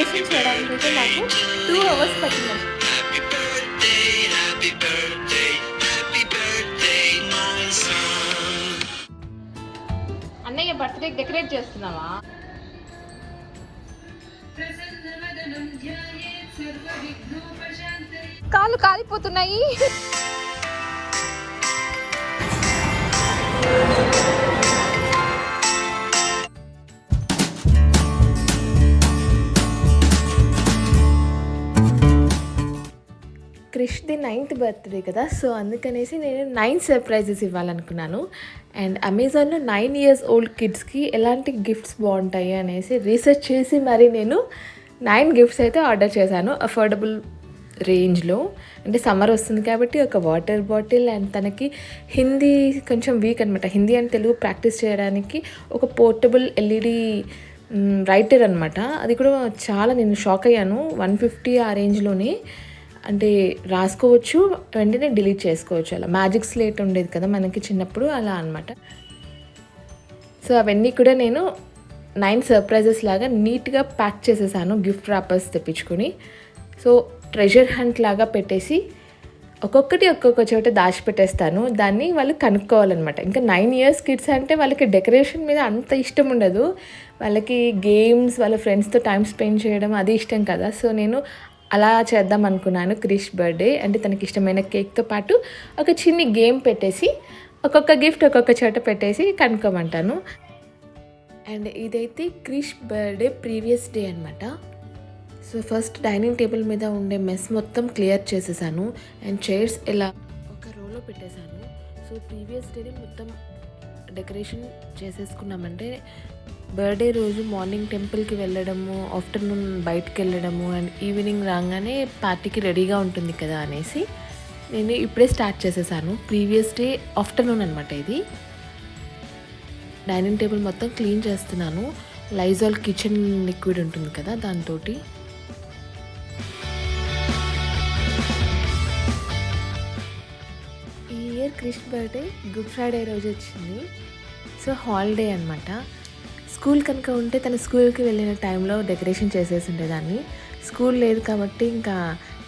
Decoration చేయడానికి అయితే నాకు 2 అవర్స్ పట్టింది. అన్నయ్య బర్త్డే డెకరేట్ చేస్తున్నావా? కాళ్ళు కాలిపోతున్నాయి. క్రిష్ది 9th బర్త్డే కదా, సో అందుకనేసి నేను 9 సర్ప్రైజెస్ ఇవ్వాలనుకున్నాను. అండ్ అమెజాన్లో 9 years old కిడ్స్కి ఎలాంటి గిఫ్ట్స్ బాగుంటాయి అనేసి రీసెర్చ్ చేసి మరి నేను 9 గిఫ్ట్స్ అయితే ఆర్డర్ చేశాను అఫోర్డబుల్ రేంజ్లో. అంటే సమ్మర్ వస్తుంది కాబట్టి ఒక వాటర్ బాటిల్, అండ్ తనకి హిందీ కొంచెం వీక్ అనమాట, హిందీ అండ్ తెలుగు ప్రాక్టీస్ చేయడానికి ఒక పోర్టబుల్ ఎల్ఈడి రైటర్ అనమాట. అది కూడా చాలా నేను షాక్ అయ్యాను. 150 ఆ రేంజ్లోనే, అంటే రాసుకోవచ్చు వెంటనే డిలీట్ చేసుకోవచ్చు. అలా మ్యాజిక్ స్లేట్ ఉండేది కదా మనకి చిన్నప్పుడు, అలా అనమాట. సో అవన్నీ కూడా నేను 9 సర్ప్రైజెస్ లాగా నీట్గా ప్యాక్ చేసేసాను గిఫ్ట్ ర్యాపర్స్ తెప్పించుకొని. సో ట్రెజర్ హంట్ లాగా పెట్టేసి ఒక్కొక్కటి ఒక్కొక్క చోట దాచిపెట్టేస్తాను. దాన్ని వాళ్ళు కనుక్కోవాలన్నమాట. ఇంకా 9 years కిడ్స్ అంటే వాళ్ళకి డెకరేషన్ మీద అంత ఇష్టం ఉండదు, వాళ్ళకి గేమ్స్, వాళ్ళ ఫ్రెండ్స్తో టైం స్పెండ్ చేయడం అది ఇష్టం కదా. సో నేను అలా చేద్దాం అనుకున్నాను. క్రిష్ బర్త్డే అంటే తనకి ఇష్టమైన కేక్తో పాటు ఒక చిన్ని గేమ్ పెట్టేసి ఒక్కొక్క గిఫ్ట్ ఒక్కొక్క చోట పెట్టేసి కనుక్కోమంటాను. అండ్ ఇదైతే క్రిష్ బర్త్డే ప్రీవియస్ డే అనమాట. సో ఫస్ట్ డైనింగ్ టేబుల్ మీద ఉండే మెస్ మొత్తం క్లియర్ చేసేసాను అండ్ చైర్స్ ఇలా ఒక రోలో పెట్టేశాను. సో ప్రీవియస్ డేనే మొత్తం డెకరేషన్ చేసేసుకున్నామంటే బర్త్డే రోజు మార్నింగ్ టెంపుల్కి వెళ్ళడము, ఆఫ్టర్నూన్ బయటకు వెళ్ళడము, అండ్ ఈవినింగ్ రాగానే పార్టీకి రెడీగా ఉంటుంది కదా అనేసి నేను ఇప్పుడే స్టార్ట్ చేసేసాను. ప్రీవియస్ డే ఆఫ్టర్నూన్ అనమాట ఇది. డైనింగ్ టేబుల్ మొత్తం క్లీన్ చేస్తున్నాను. లైజాల్ కిచెన్ లిక్విడ్ ఉంటుంది కదా దాంతో. ఈ year Krish birthday good Friday రోజు వచ్చింది. సో హాలిడే అనమాట. స్కూల్ కనుక ఉంటే తన స్కూల్కి వెళ్ళిన టైంలో డెకరేషన్ చేసేసి ఉండేదాన్ని. స్కూల్ లేదు కాబట్టి ఇంకా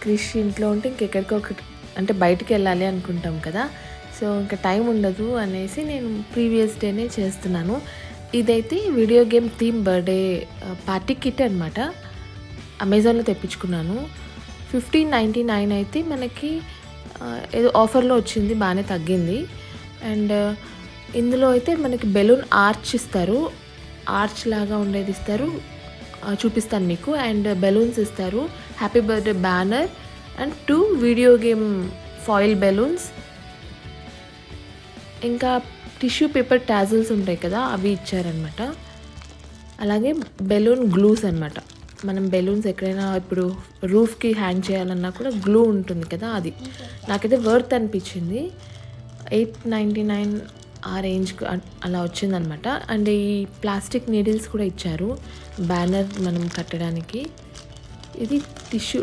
క్రిష్ ఇంట్లో ఉంటే ఇంకెక్కడికో ఒకటి అంటే బయటికి వెళ్ళాలి అనుకుంటాం కదా, సో ఇంకా టైం ఉండదు అనేసి నేను ప్రీవియస్ డేనే చేస్తున్నాను. ఇదైతే video game theme birthday party kit అనమాట. అమెజాన్లో తెప్పించుకున్నాను. 1599 అయితే మనకి ఏదో ఆఫర్లో వచ్చింది, బాగానే తగ్గింది. అండ్ ఇందులో అయితే మనకి బెలూన్ ఆర్చ్ ఇస్తారు, ఆర్చ్ లాగా ఉండేది ఇస్తారు, చూపిస్తాను మీకు. అండ్ బెలూన్స్ ఇస్తారు, happy birthday banner and 2 video game foil balloons, ఇంకా టిష్యూ పేపర్ టాజిల్స్ ఉంటాయి కదా అవి ఇచ్చారనమాట. అలాగే బెలూన్ గ్లూస్ అనమాట. మనం బెలూన్స్ ఎక్కడైనా ఇప్పుడు రూఫ్కి హ్యాంగ్ చేయాలన్నా కూడా గ్లూ ఉంటుంది కదా, అది నాకైతే వర్త్ అనిపించింది. 899 ఆ రేంజ్కి అలా వచ్చిందనమాట. అండ్ ఈ ప్లాస్టిక్ నీడిల్స్ కూడా ఇచ్చారు బ్యానర్ మనం కట్టడానికి. ఇది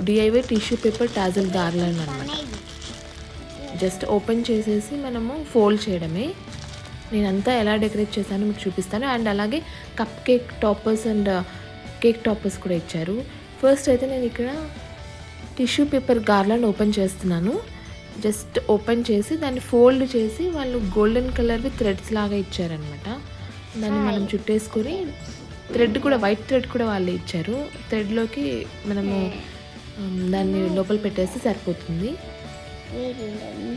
DIY tissue paper tassel garland అనమాట. జస్ట్ ఓపెన్ చేసేసి మనము ఫోల్డ్ చేయడమే. నేనంతా ఎలా డెకరేట్ చేశానో మీకు చూపిస్తాను. అండ్ అలాగే cup cake toppers and cake toppers కూడా ఇచ్చారు. ఫస్ట్ అయితే నేను ఇక్కడ టిష్యూ పేపర్ గార్లాండ్ ఓపెన్ చేస్తున్నాను. జస్ట్ ఓపెన్ చేసి దాన్ని ఫోల్డ్ చేసి వాళ్ళు గోల్డెన్ కలర్వి థ్రెడ్స్ లాగా ఇచ్చారనమాట. దాన్ని మనం చుట్టేసుకొని థ్రెడ్ కూడా వైట్ థ్రెడ్ కూడా వాళ్ళు ఇచ్చారు. థ్రెడ్లోకి మనము దాన్ని లోపల పెట్టేస్తే సరిపోతుంది.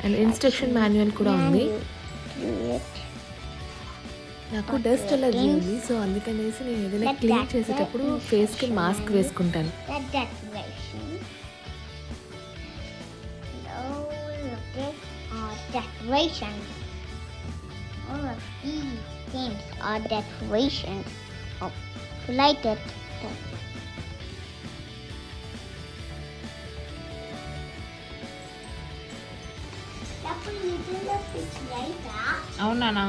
అండ్ ఇన్స్ట్రక్షన్ మాన్యువల్ కూడా ఉంది. నాకు డస్ట్ అలర్జీ ఉంది, సో అందుకనేసి నేను ఏదైనా క్లీన్ చేసేటప్పుడు ఫేస్కి మాస్క్ వేసుకుంటాను. Decorations. All of these things are decorations of lighted. అవునా?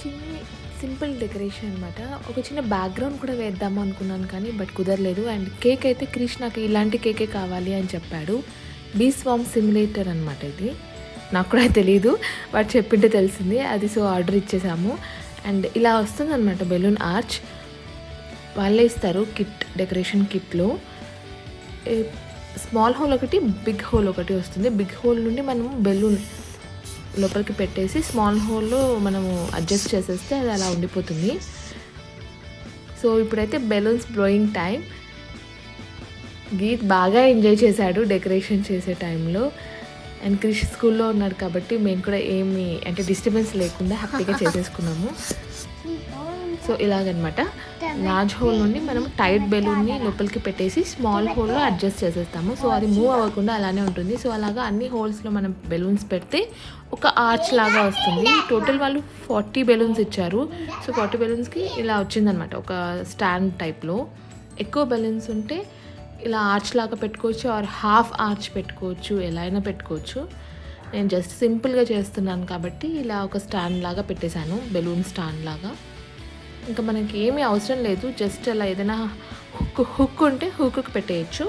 చిన్ని సింపుల్ డెకరేషన్ అనమాట. ఒక చిన్న బ్యాక్గ్రౌండ్ కూడా వేద్దాము అనుకున్నాను కానీ బట్ కుదరలేదు. అండ్ కేక్ అయితే క్రిష్ నాకు ఇలాంటి కేకే కావాలి అని చెప్పాడు. బీ స్వామ్ సిమ్యులేటర్ అనమాట ఇది. నాకు కూడా తెలియదు, వాడు చెప్పింటే తెలిసింది అది. So order ఇచ్చేసాము. అండ్ ఇలా వస్తుందన్నమాట బెలూన్ ఆర్చ్. వాళ్ళే ఇస్తారు కిట్, డెకరేషన్ కిట్లో. స్మాల్ హోల్ ఒకటి, బిగ్ హోల్ ఒకటి వస్తుంది. బిగ్ హోల్ నుండి మనము బెలూన్ లోపలికి పెట్టేసి స్మాల్ హోల్లో మనము అడ్జస్ట్ చేసేస్తే అది అలా ఉండిపోతుంది. సో ఇప్పుడైతే బెలూన్స్ బ్లోయింగ్ టైం. గీత్ బాగా ఎంజాయ్ చేశాడు డెకరేషన్ చేసే టైంలో. అండ్ క్రిష్ స్కూల్లో ఉన్నాడు కాబట్టి మేము కూడా ఏమి అంటే డిస్టర్బెన్స్ లేకుండా హ్యాపీగా చేసేసుకున్నాము. సో ఇలాగనమాట లార్జ్ హోల్ నుండి మనం టైట్ బెలూన్ని లోపలికి పెట్టేసి స్మాల్ హోల్లో అడ్జస్ట్ చేసేస్తాము. సో అది మూవ్ అవ్వకుండా అలానే ఉంటుంది. సో అలాగా అన్ని హోల్స్లో మనం బెలూన్స్ పెడితే ఒక ఆర్చ్ లాగా వస్తుంది. టోటల్ వాళ్ళు 40 బెలూన్స్ ఇచ్చారు. సో 40 బెలూన్స్కి ఇలా వచ్చిందనమాట, ఒక స్టాండ్ టైప్లో. ఎక్కువ బెలూన్స్ ఉంటే ఇలా ఆర్చ్ లాగా పెట్టుకోవచ్చు, ఆర్ హాఫ్ ఆర్చ్ పెట్టుకోవచ్చు, ఎలా అయినా పెట్టుకోవచ్చు. నేను జస్ట్ సింపుల్గా చేస్తున్నాను కాబట్టి ఇలా ఒక స్టాండ్ లాగా పెట్టేశాను, బెలూన్ స్టాండ్ లాగా. ఇంకా మనకి ఏమీ అవసరం లేదు, జస్ట్ అలా ఏదైనా హుక్ ఉంటే హుక్కి పెట్టేయచ్చు.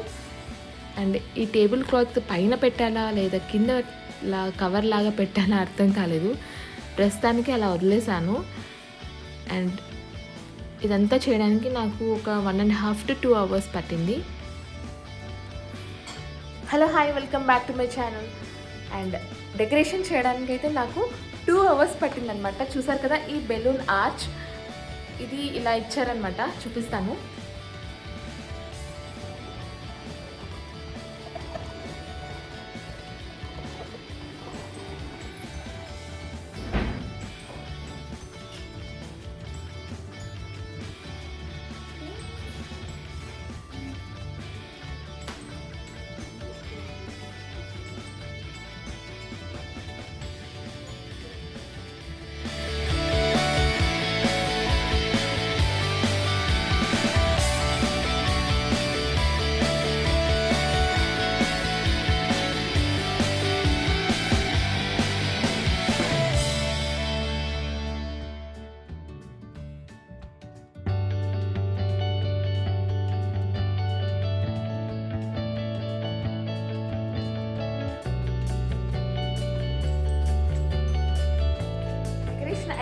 అండ్ ఈ టేబుల్ క్లాత్ పైన పెట్టాలా లేదా కింద కవర్ లాగా పెట్టాలా అర్థం కాలేదు. ప్రస్తుతానికి అలా వదిలేసాను. అండ్ ఇదంతా చేయడానికి నాకు ఒక 1.5 to 2 hours పట్టింది. Hello hi, welcome back to my channel. And decoration చేయడానికి అయితే నాకు 2 hours పట్టిందనమాట. చూసారు కదా ఈ బెలూన్ ఆర్చ్, ఇది ఇలా ఇచ్చారనమాట, చూపిస్తాను.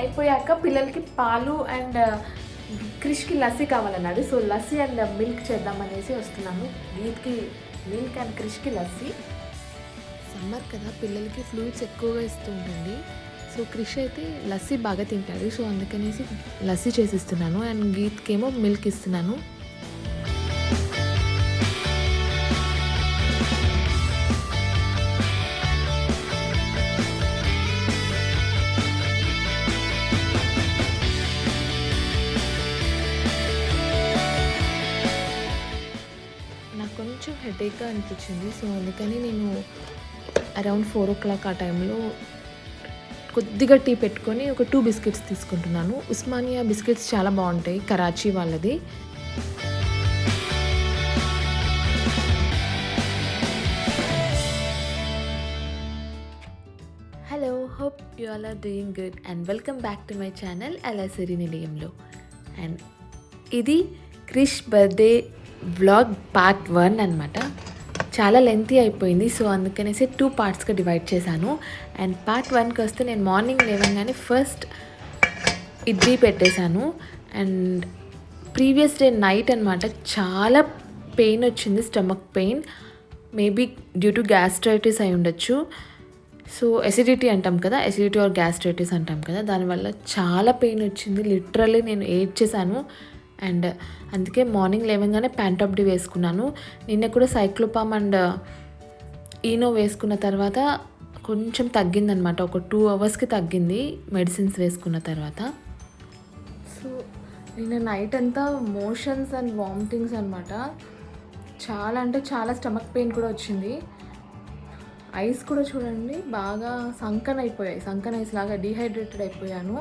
అయిపోయాక పిల్లలకి పాలు అండ్ క్రిష్కి లస్సీ కావాలన్నాడు. సో లస్సీ అండ్ మిల్క్ చేద్దామనేసి వస్తున్నాను. గీత్కి మిల్క్ అండ్ క్రిష్కి లస్సీ. సమ్మర్ కదా, పిల్లలకి ఫ్లూయిడ్స్ ఎక్కువగా ఇస్తూ ఉంటుంది. సో క్రిష్ అయితే లస్సీ బాగా తింటాడు. సో అందుకనేసి లస్సీ చేసిస్తున్నాను. అండ్ గీత్కి ఏమో మిల్క్ ఇస్తున్నాను. కొంచెం హెడేక్గా అనిపించింది. సో అందుకని నేను అరౌండ్ 4 o'clock ఆ టైంలో కొద్దిగా టీ పెట్టుకొని ఒక 2 బిస్కెట్స్ తీసుకుంటున్నాను. ఉస్మానియా బిస్కెట్స్ చాలా బాగుంటాయి, కరాచీ వాళ్ళది. Hello, hope you all are doing good and welcome back to my channel అలసిరి నిలయంలో. అండ్ ఇది క్రిష్ బర్త్డే వ్లాగ్ పార్ట్ 1 అనమాట. చాలా లెంతీ అయిపోయింది. సో అందుకనేసి 2 partsగా డివైడ్ చేశాను. అండ్ పార్ట్ 1కి వస్తే నేను మార్నింగ్ లేవగానే ఫస్ట్ ఇడ్లీ పెట్టేశాను. అండ్ ప్రీవియస్ డే నైట్ అనమాట చాలా పెయిన్ వచ్చింది, stomach pain. Maybe due to gastritis అయి ఉండొచ్చు. సో ఎసిడిటీ అంటాం కదా, ఎసిడిటీ ఆర్ గ్యాస్ట్రైటిస్ అంటాం కదా, దానివల్ల చాలా పెయిన్ వచ్చింది. లిటరల్లీ నేను ఏడ్చేసాను. అండ్ అందుకే మార్నింగ్ లేవగానే ప్యాంటాప్డి వేసుకున్నాను. నిన్న కూడా సైక్లోపామ్ అండ్ ఈనో వేసుకున్న తర్వాత కొంచెం తగ్గిందనమాట, ఒక 2 hours తగ్గింది మెడిసిన్స్ వేసుకున్న తర్వాత. సో నిన్న నైట్ అంతా మోషన్స్ అండ్ వామిటింగ్స్ అనమాట. చాలా అంటే చాలా స్టమక్ పెయిన్ కూడా వచ్చింది. ఐస్ కూడా చూడండి బాగా సంకన్ అయిపోయాయి, సంకన్ ఐస్ లాగా డీహైడ్రేటెడ్ అయిపోయాను.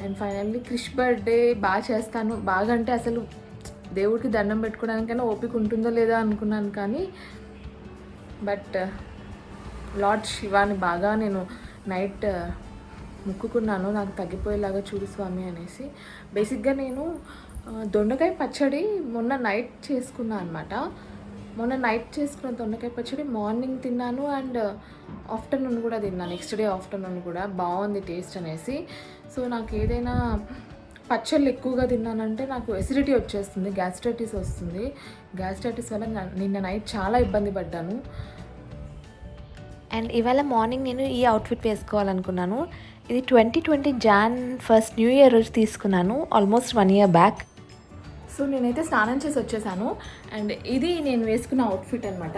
అండ్ ఫైనల్లీ క్రిష్ బర్త్డే బాగా చేస్తాను, బాగా అంటే అసలు దేవుడికి దండం పెట్టుకోవడానికైనా ఓపిక ఉంటుందో లేదో అనుకున్నాను. కానీ బట్ లార్డ్ శివాని బాగా నేను నైట్ మొక్కుకున్నాను నాకు తగ్గిపోయేలాగా చూడు స్వామి అనేసి. బేసిక్గా నేను దొండకాయ పచ్చడి మొన్న నైట్ చేసుకున్నాను అనమాట. మొన్న నైట్ చేసుకున్న దొండకాయ పచ్చడి మార్నింగ్ తిన్నాను అండ్ ఆఫ్టర్నూన్ కూడా తిన్నాను, నెక్స్ట్ డే ఆఫ్టర్నూన్ కూడా. బాగుంది టేస్ట్ అనేసి. సో నాకు ఏదైనా పచ్చళ్ళు ఎక్కువగా తిన్నానంటే నాకు ఎసిడిటీ వచ్చేస్తుంది, గ్యాస్ట్రైటిస్ వస్తుంది. గ్యాస్ట్రైటిస్ వల్ల నిన్న నైట్ చాలా ఇబ్బంది పడ్డాను. అండ్ ఇవాళ మార్నింగ్ నేను ఈ అవుట్ఫిట్ వేసుకోవాలనుకున్నాను. ఇది 2020 Jan 1st న్యూ ఇయర్ రోజు తీసుకున్నాను, ఆల్మోస్ట్ 1 year బ్యాక్. సో నేనైతే స్నానం చేసి వచ్చేసాను అండ్ ఇది నేను వేసుకున్న అవుట్ఫిట్ అనమాట.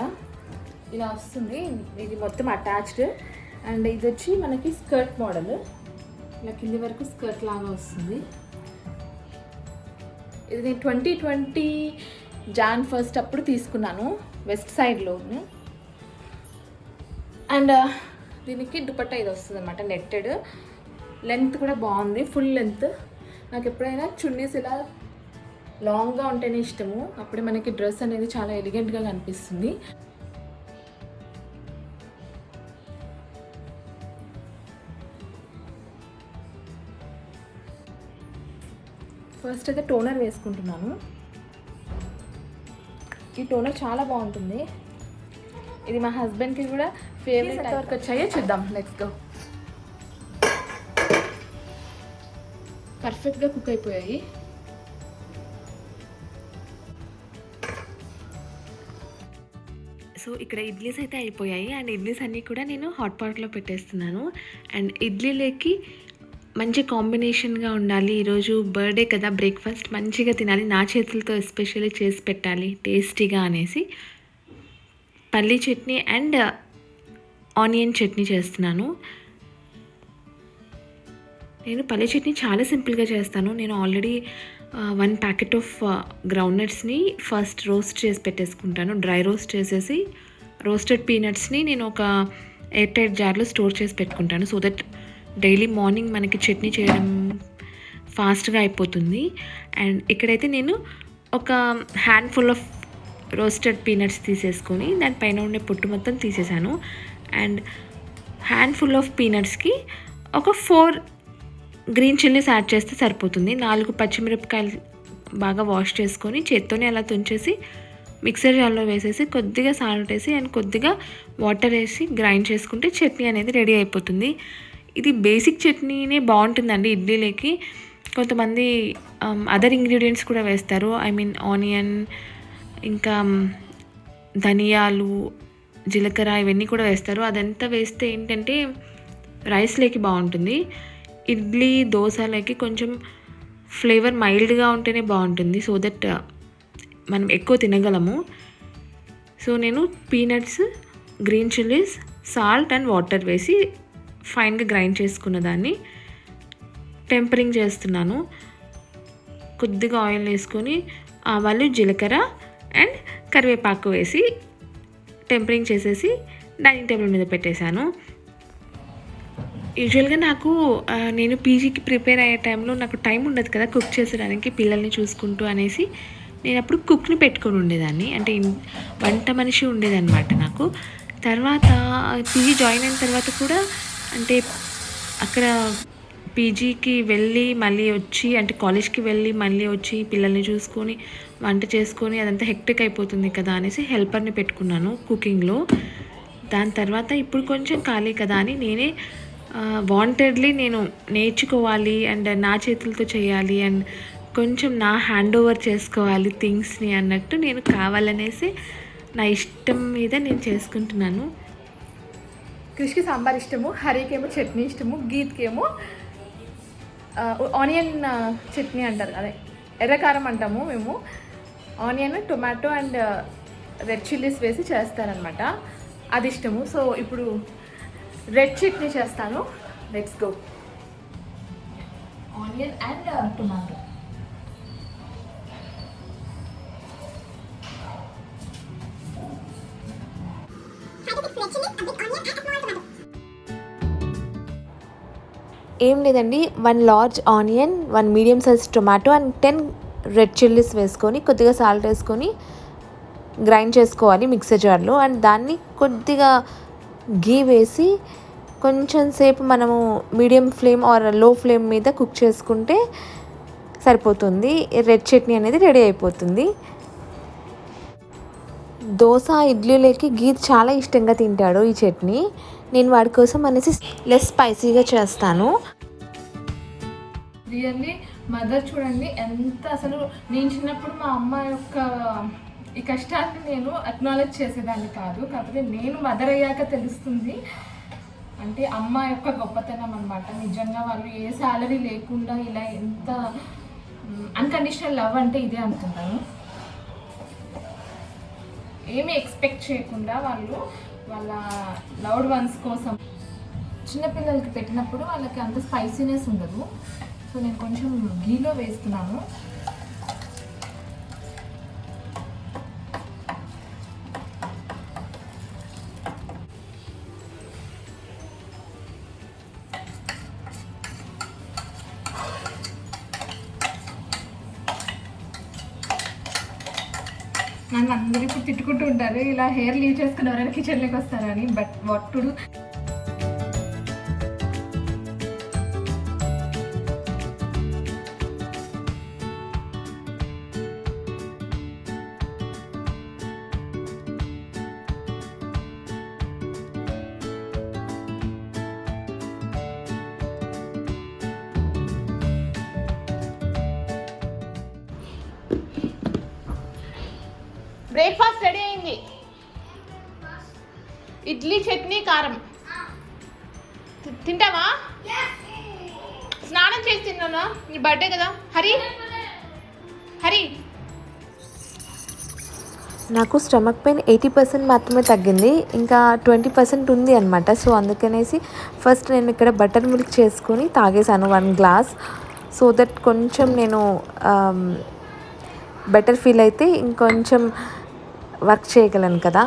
ఇలా వస్తుంది, ఇది మొత్తం అటాచ్డ్ అండ్ ఇది వచ్చి మనకి స్కర్ట్ మోడల్, ఇలా కింది వరకు స్కర్ట్ లాగా వస్తుంది. ఇది నేను 2020 Jan 1st అప్పుడు తీసుకున్నాను వెస్ట్ సైడ్లో. అండ్ దీనికి దుపట్టా ఇది వస్తుంది అనమాట, నెట్టెడ్. లెంత్ కూడా బాగుంది, ఫుల్ లెంత్. నాకు ఎప్పుడైనా చున్నీస్ ఇలా లాంగ్గా ఉంటేనే ఇష్టము, అప్పుడే మనకి డ్రెస్ అనేది చాలా ఎలిగెంట్గా కనిపిస్తుంది. ఫస్ట్ అయితే టోనర్ వేసుకుంటున్నాను. ఈ టోనర్ చాలా బాగుంటుంది, ఇది మా హస్బెండ్కి కూడా ఫేవరెట్. ఎంతవరకు వచ్చాయో చూద్దాం, లెట్స్ గో. పర్ఫెక్ట్గా కుక్ అయిపోయాయి. సో ఇక్కడ ఇడ్లీస్ అయితే అయిపోయాయి అండ్ ఇడ్లీస్ అన్నీ కూడా నేను హాట్ పాట్లో పెట్టేస్తున్నాను. అండ్ ఇడ్లీలోకి మంచి కాంబినేషన్గా ఉండాలి, ఈరోజు బర్త్డే కదా, బ్రేక్ఫాస్ట్ మంచిగా తినాలి, నా చేతులతో ఎస్పెషల్లీ చేసి పెట్టాలి టేస్టీగా అనేసి పల్లీ చట్నీ అండ్ ఆనియన్ చట్నీ చేస్తున్నాను. నేను పల్లీ చట్నీ చాలా సింపుల్గా చేస్తాను. నేను ఆల్రెడీ 1 ప్యాకెట్ ఆఫ్ గ్రౌండ్నట్స్ని ఫస్ట్ రోస్ట్ చేసి పెట్టేసుకుంటాను. డ్రై రోస్ట్ చేసేసి రోస్టెడ్ పీనట్స్ని నేను ఒక ఎయిర్ టైట్ జార్లో స్టోర్ చేసి పెట్టుకుంటాను. సో దట్ డైలీ మార్నింగ్ మనకి చట్నీ చేయడం ఫాస్ట్గా అయిపోతుంది. అండ్ ఇక్కడైతే నేను ఒక హ్యాండ్ఫుల్ ఆఫ్ రోస్టెడ్ పీనట్స్ తీసేసుకొని దానిపైన ఉండే పొట్టు మొత్తం తీసేసాను. అండ్ హ్యాండ్ఫుల్ ఆఫ్ పీనట్స్కి ఒక 4 గ్రీన్ చిల్లీస్ యాడ్ చేస్తే సరిపోతుంది. 4 పచ్చిమిరపకాయలు బాగా వాష్ చేసుకొని చేత్తోనే అలా తుంచేసి మిక్సర్ జార్లో వేసేసి కొద్దిగా సాల్ట్ వేసి అండ్ కొద్దిగా వాటర్ వేసి గ్రైండ్ చేసుకుంటే చట్నీ అనేది రెడీ అయిపోతుంది. ఇది బేసిక్ చట్నీనే బాగుంటుందండి ఇడ్లీలోకి. కొంతమంది అదర్ ఇంగ్రీడియంట్స్ కూడా వేస్తారు, ఐ మీన్ ఆనియన్, ఇంకా ధనియాలు, జీలకర్ర ఇవన్నీ కూడా వేస్తారు. అదంతా వేస్తే ఏంటంటే రైస్లోకి బాగుంటుంది. ఇడ్లీ దోశలోకి కొంచెం ఫ్లేవర్ మైల్డ్గా ఉంటేనే బాగుంటుంది, సో దట్ మనం ఎక్కువ తినగలము. సో నేను peanuts, green chillies, salt and water వేసి ఫైన్గా గ్రైండ్ చేసుకున్న దాన్ని టెంపరింగ్ చేస్తున్నాను. కొద్దిగా ఆయిల్ వేసుకొని ఆవాలు, జీలకర్ర అండ్ కరివేపాకు వేసి టెంపరింగ్ చేసేసి డైనింగ్ టేబుల్ మీద పెట్టేశాను. యూజువల్గా నేను పీజీకి ప్రిపేర్ అయ్యే టైంలో నాకు టైం ఉండదు కదా కుక్ చేసేదానికి, పిల్లల్ని చూసుకుంటూ అనేసి నేను అప్పుడు కుక్ని పెట్టుకొని ఉండేదాన్ని, అంటే వంట మనిషి ఉండేదన్నమాట నాకు. తర్వాత పీజీ జాయిన్ అయిన తర్వాత కూడా అంటే అక్కడ పీజీకి వెళ్ళి మళ్ళీ వచ్చి, అంటే కాలేజ్కి వెళ్ళి మళ్ళీ వచ్చి పిల్లల్ని చూసుకొని వంట చేసుకొని అదంతా హెక్టిక్ అయిపోతుంది కదా అనేసి హెల్పర్ని పెట్టుకున్నాను కుకింగ్లో. దాని తర్వాత ఇప్పుడు కొంచెం ఖాళీ కదా అని నేనే వాంటెడ్లీ నేను నేర్చుకోవాలి అండ్ నా చేతులతో చేయాలి అండ్ కొంచెం నా హ్యాండ్ ఓవర్ చేసుకోవాలి థింగ్స్ని అన్నట్టు నేను కావాలనేసి నా ఇష్టం మీద నేను చేసుకుంటున్నాను. క్రిష్కి సాంబార్ ఇష్టము, హరికేమో చట్నీ ఇష్టము, గీత్కేమో ఆనియన్ చట్నీ అంటారు, అదే ఎర్రకారం అంటాము మేము. Onion, tomato and red chillies వేసి చేస్తారనమాట, అది ఇష్టము. సో ఇప్పుడు రెడ్ చట్నీ చేస్తాను, let's go. Onion and tomato. ఏం లేదండి, 1 large onion, 1 medium size tomato and 10 red chillies వేసుకొని కొద్దిగా సాల్ట్ వేసుకొని గ్రైండ్ చేసుకోవాలి మిక్సర్ జార్లో. అండ్ దాన్ని కొద్దిగా గీ వేసి కొంచెం సేపు మనము medium flame or low flame మీద కుక్ చేసుకుంటే సరిపోతుంది. రెడ్ చట్నీ అనేది రెడీ అయిపోతుంది. దోశ ఇడ్లీలోకి గీత్ చాలా ఇష్టంగా తింటాడు ఈ చట్నీ. నేను వాడి కోసం అనేసి లెస్ స్పైసీగా చేస్తాను. రియల్లీ మదర్ చూడండి ఎంత అసలు నేను చిన్నప్పుడు మా అమ్మ యొక్క ఈ కష్టాన్ని నేను అక్నాలెడ్జ్ చేసేదాన్ని కాదు. కాకపోతే నేను మదర్ అయ్యాక తెలుస్తుంది అంటే అమ్మ యొక్క గొప్పతనం అనమాట. నిజంగా వాళ్ళు ఏ శాలరీ లేకుండా ఇలా ఎంత అన్కండిషనల్ లవ్ అంటే ఇదే అనుకుంటాను. ఏమీ ఎక్స్పెక్ట్ చేయకుండా వాళ్ళు వాళ్ళ లవ్డ్ వన్స్ కోసం చిన్నపిల్లలకి పెట్టినప్పుడు వాళ్ళకి అంత స్పైసీనెస్ ఉండదు. సో నేను కొంచెం గీలో వేస్తున్నాను. నన్ను అందరూ ఇప్పుడు తిట్టుకుంటూ ఉంటారు ఇలా హెయిర్ లీవ్ చేసుకుని ఎవరైనా కిచెన్లోకి వస్తారని. But what to do. Breakfast ready అయింది. ఇడ్లీ చట్నీ కారం. తింటావా? స్నానం చేసి తిన్నానా? నీ బర్త్డే కదా. హరి హరి నాకు స్టమక్ పెయిన్ 80% మాత్రమే తగ్గింది. ఇంకా 20% ఉంది అనమాట. సో అందుకనేసి ఫస్ట్ నేను ఇక్కడ బటర్ మిల్క్ చేసుకొని తాగేసాను 1 గ్లాస్. సో దట్ కొంచెం నేను బెటర్ ఫీల్ అయితే ఇంకొంచెం వర్క్ చేయగలను కదా.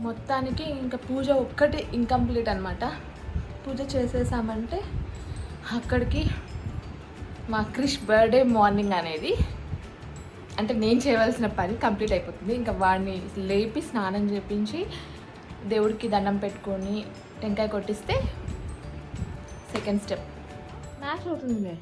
మొత్తానికి ఇంకా పూజ ఒక్కటి ఇన్కంప్లీట్ అనమాట. పూజ చేసేసామంటే అక్కడికి మా క్రిష్ బర్త్డే మార్నింగ్ అనేది అంటే నేను చేయవలసిన పని కంప్లీట్ అయిపోతుంది. ఇంకా వాడిని లేపి స్నానం చేపించి దేవుడికి దండం పెట్టుకొని టెంకాయ కొట్టిస్తే సెకండ్ స్టెప్. మ్యాచ్ అవుతుంది.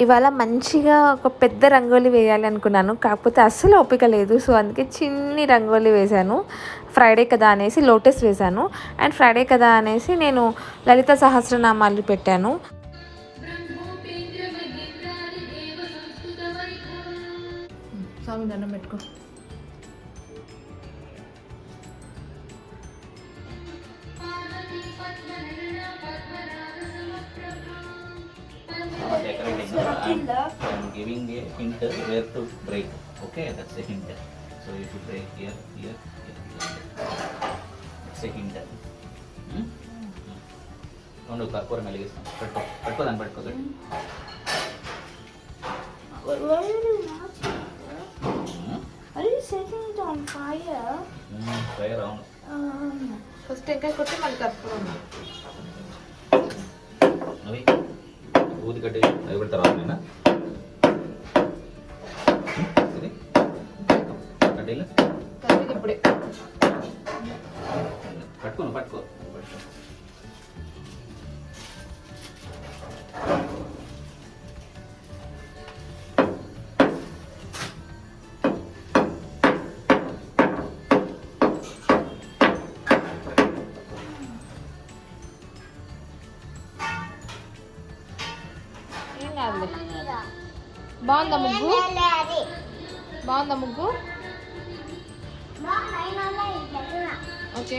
ఇవాళ మంచిగా ఒక పెద్ద రంగోలి వేయాలి అనుకున్నాను. కాకపోతే అస్సలు ఓపిక లేదు. సో అందుకే చిన్ని రంగోలి వేశాను. ఫ్రైడే కదా అనేసి లోటస్ వేశాను. అండ్ ఫ్రైడే కదా అనేసి నేను లలిత సహస్రనామాలు పెట్టాను. స్వామి దండం పెట్టుకో. I'm giving a hint where to break. Okay, that's a hint. So you should break here, here, here, here. It's a hint. Don't look for me. Let's go. What are you watching? Are you setting it on fire? Fire on. First టెంకాయ కొట్టి మళ్ళీ కలుపుకోండి. అవి ఊది కట్టి అవి పెడతారా నేనా కడ్డీలు కలిపి ఇప్పుడే పట్టుకో బాగుందా ముగ్గు? బాగుందా ముగ్గు? ఓకే.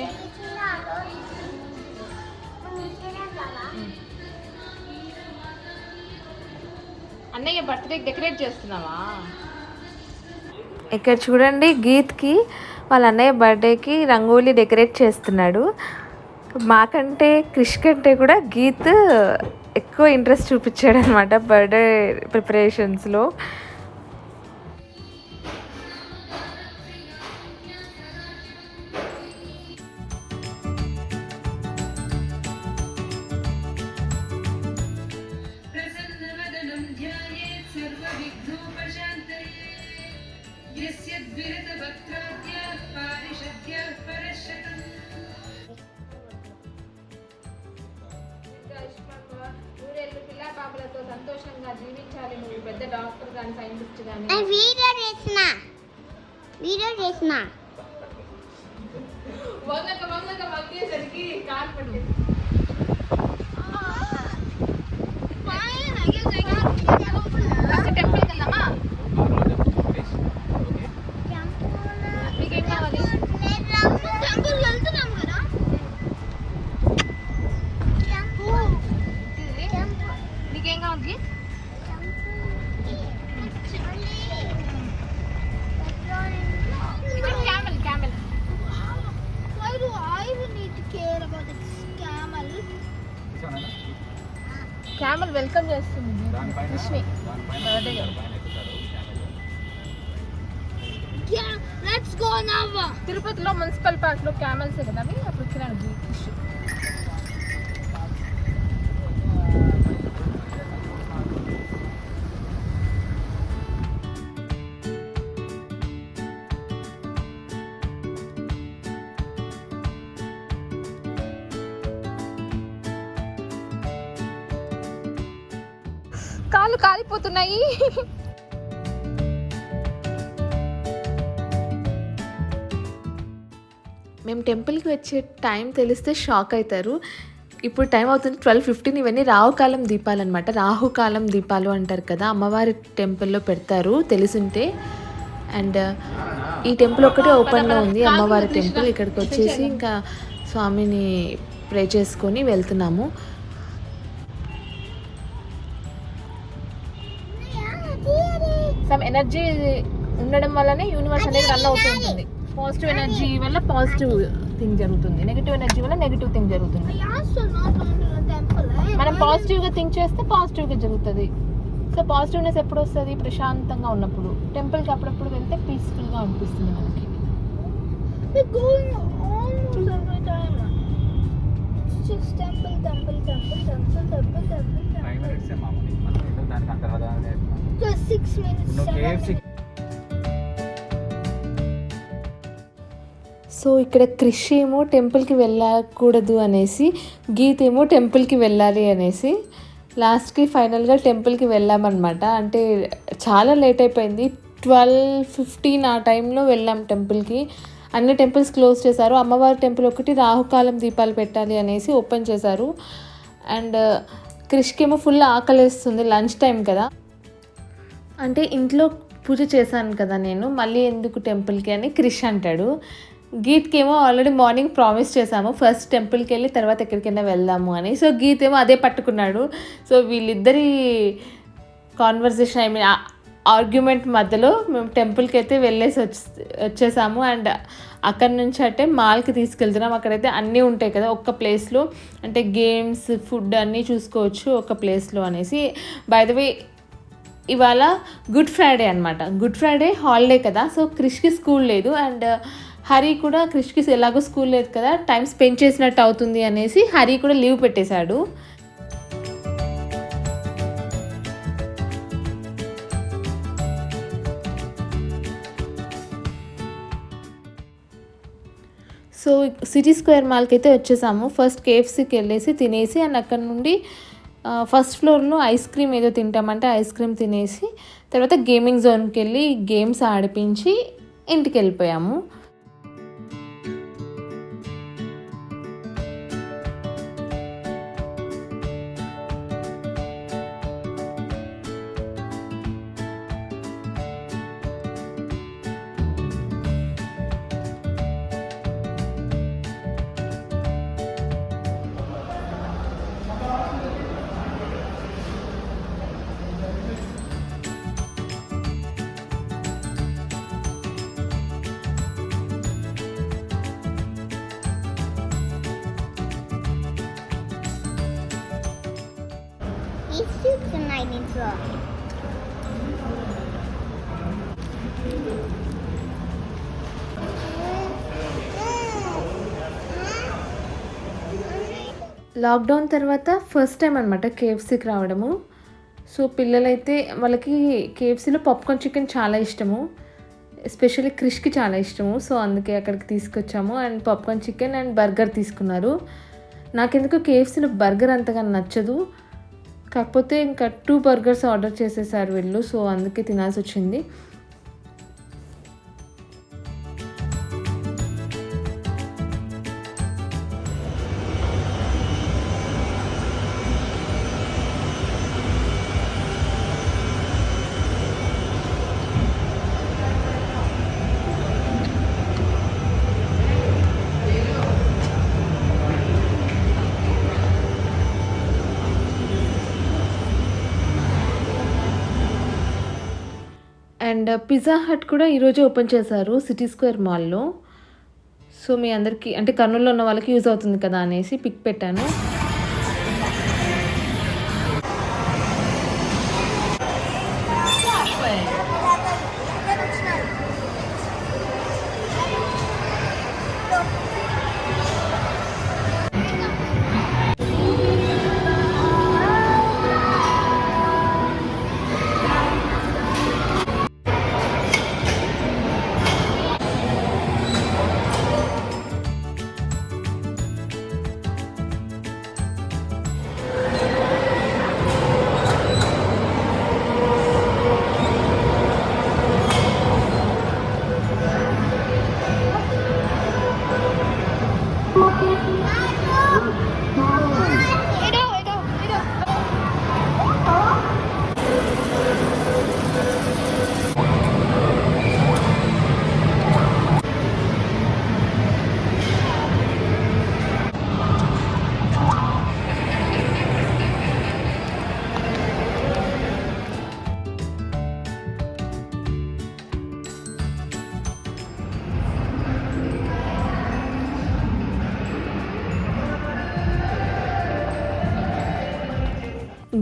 అన్నయ్య బర్త్డేకి డెకరేట్ చేస్తున్నావా? ఇక్కడ చూడండి గీత్కి వాళ్ళ అన్నయ్య బర్త్డేకి రంగోలీ డెకరేట్ చేస్తున్నాడు. మాకంటే క్రిష్ కంటే కూడా గీత్ ఎక్కువ ఇంట్రెస్ట్ చూపించాడు అనమాట బర్త్డే ప్రిపరేషన్స్లో. సంతోషంగా జీవించాలి, నువ్వు పెద్ద డాక్టర్ కానీ సైంటిస్ట్ కానీ. వీడియో చేసిన వంగేసరికి కాన్ఫిడెంట్. టెంపుల్కి వెళ్దామా? మీకేం కావాలి? టెంపుల్ వెళ్తున్నాం కదా. నీకేం కావాలి? Camel camel. Why do I even need to care about this camel? Camel welcome చేస్తుంది Vishmi birthday. Yeah, let's go now. తిరుపతిలో మున్సిపల్ పార్క్లో క్యామెల్స్ కదా అవి, అప్పుడు వచ్చినాను ఫిష్. కాళ్ళు కాలిపోతున్నాయి. మేము టెంపుల్కి వచ్చే టైం తెలిస్తే షాక్ అవుతారు. ఇప్పుడు టైం అవుతుంది 12:15. ఇవన్నీ రాహుకాలం దీపాలు అనమాట. రాహుకాలం దీపాలు అంటారు కదా, అమ్మవారి టెంపుల్లో పెడతారు తెలిసింటే. అండ్ ఈ టెంపుల్ ఒకటే ఓపెన్లో ఉంది, అమ్మవారి టెంపుల్. ఇక్కడికి వచ్చేసి ఇంకా స్వామిని ప్రే చేసుకొని వెళ్తున్నాము. సమ్ ఎనర్జీ ఉండడం వల్లనే యూనివర్స్ అనేది రన్ అవుతుంటుంది. పాజిటివ్ ఎనర్జీ వల్ల పాజిటివ్ థింగ్ జరుగుతుంది, నెగిటివ్ ఎనర్జీ వల్ల నెగిటివ్ థింగ్ జరుగుతుంది. మనం పాజిటివ్గా థింక్ చేస్తే పాజిటివ్గా జరుగుతుంది. సో పాజిటివ్నెస్ ఎప్పుడు వస్తుంది? ప్రశాంతంగా ఉన్నప్పుడు. టెంపుల్కి అప్పుడప్పుడు వెళ్తే పీస్ఫుల్గా అనిపిస్తుంది మనకి. సో ఇక్కడ క్రిష్ ఏమో టెంపుల్కి వెళ్ళకూడదు అనేసి, గీత్ ఏమో టెంపుల్కి వెళ్ళాలి అనేసి లాస్ట్కి ఫైనల్గా టెంపుల్కి వెళ్ళామన్నమాట. అంటే చాలా లేట్ అయిపోయింది. 12:15 ఆ టైంలో వెళ్ళాం టెంపుల్కి. అన్ని టెంపుల్స్ క్లోజ్ చేశారు. అమ్మవారి టెంపుల్ ఒకటి రాహుకాలం దీపాలు పెట్టాలి అనేసి ఓపెన్ చేశారు. అండ్ క్రిష్కి ఏమో ఫుల్ ఆకలేస్తుంది, లంచ్ టైం కదా. అంటే ఇంట్లో పూజ చేశాను కదా నేను, మళ్ళీ ఎందుకు టెంపుల్కి అని క్రిష్ అంటాడు. గీత్కి ఏమో ఆల్రెడీ మార్నింగ్ ప్రామిస్ చేశాము, ఫస్ట్ టెంపుల్కి వెళ్ళి తర్వాత ఎక్కడికైనా వెళ్దాము అని. సో గీత్ ఏమో అదే పట్టుకున్నాడు. సో వీళ్ళిద్దరి కాన్వర్జేషన్, ఐ మీన్ ఆర్గ్యుమెంట్ మధ్యలో మేము టెంపుల్కి అయితే వెళ్ళేసి వచ్చేసాము. అండ్ అక్కడి నుంచి అంటే మాల్కి తీసుకెళ్తున్నాం. అక్కడైతే అన్నీ ఉంటాయి కదా ఒక్క ప్లేస్లో, అంటే గేమ్స్, ఫుడ్ అన్నీ చూసుకోవచ్చు ఒక ప్లేస్లో అనేసి. బై ద వే ఇవాళ గుడ్ ఫ్రైడే అనమాట. గుడ్ ఫ్రైడే హాలిడే కదా, సో క్రిష్కి స్కూల్ లేదు. అండ్ హరి కూడా, క్రిష్కి ఎలాగో స్కూల్ లేదు కదా, టైం స్పెండ్ చేసినట్టు అవుతుంది అనేసి హరి కూడా లీవ్ పెట్టేశాడు. సో సిటీ స్క్వేర్ మాల్కి అయితే వచ్చేసాము. ఫస్ట్ కేఎఫ్సీకి వెళ్ళేసి తినేసి, అండ్ అక్కడ నుండి ఫస్ట్ ఫ్లోర్లో ఐస్ క్రీమ్ ఏదో తింటామంటే ఐస్ క్రీమ్ తినేసి తర్వాత గేమింగ్ జోన్కి వెళ్ళి గేమ్స్ ఆడిపించి ఇంటికి వెళ్ళిపోయాము. eat soup tonight in vlog. Lockdown తర్వాత ఫస్ట్ టైం అనమాట కేఎఫ్సీకి రావడము. సో పిల్లలైతే వాళ్ళకి కేఎఫ్సీలో పాప్కార్న్ చికెన్ చాలా ఇష్టము, ఎస్పెషల్లీ క్రిష్కి చాలా ఇష్టము. సో అందుకే అక్కడికి తీసుకొచ్చాము and popcorn chicken and burger తీసుకున్నారు. నాకెందుకు కేఎఫ్సీలో బర్గర్ అంతగా నచ్చదు, కాకపోతే ఇంకా 2 బర్గర్స్ ఆర్డర్ చేసేసారు వీళ్ళు, సో అందుకే తినాల్సి వచ్చింది. అండ్ పిజ్జా హట్ కూడా ఈరోజే ఓపెన్ చేశారు సిటీ స్క్వేర్ మాల్లో. సో మీ అందరికీ అంటే కర్నూలులో ఉన్న వాళ్ళకి యూజ్ అవుతుంది కదా అనేసి పిక్ పెట్టాను.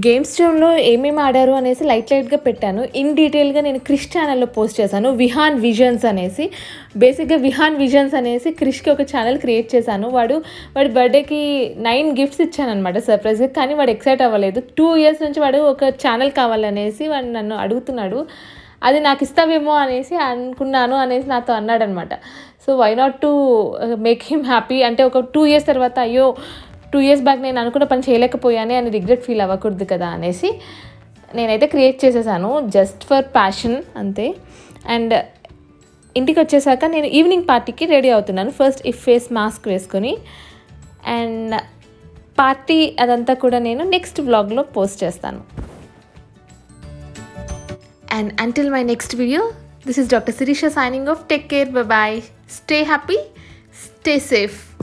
గేమ్స్ జోన్లో ఏమేమి ఆడారు అనేసి లైట్గా పెట్టాను. ఇన్ డీటెయిల్గా నేను క్రిష్ ఛానల్లో పోస్ట్ చేశాను, విహాన్ విజన్స్ అనేసి. బేసిక్గా విహాన్ విజన్స్ అనేసి క్రిష్కి ఒక ఛానల్ క్రియేట్ చేశాను. వాడి బర్త్డేకి 9 గిఫ్ట్స్ ఇచ్చాను అనమాట సర్ప్రైజ్గా, కానీ వాడు ఎక్సైట్ అవ్వలేదు. 2 years నుంచి వాడు ఒక ఛానల్ కావాలనేసి వాడు నన్ను అడుగుతున్నాడు. అది నాకు ఇస్తావేమో అనేసి అనుకున్నాను అనేసి నాతో అన్నాడనమాట. So why not to make him happy, అంటే ఒక 2 years తర్వాత అయ్యో 2 years బ్యాక్ నేను అనుకున్న పని చేయలేకపోయానే అని రిగ్రెట్ ఫీల్ అవ్వకూడదు కదా అనేసి నేనైతే క్రియేట్ చేసేసాను, జస్ట్ ఫర్ ప్యాషన్ అంతే. అండ్ ఇంటికి వచ్చేసాక నేను ఈవినింగ్ పార్టీకి రెడీ అవుతున్నాను. ఫస్ట్ ఈ ఫేస్ మాస్క్ వేసుకొని, అండ్ పార్టీ అదంతా కూడా నేను నెక్స్ట్ వ్లాగ్లో పోస్ట్ చేస్తాను. And until my next video, this is Dr. Sirisha signing off. Take care, bye bye. Stay happy, stay safe.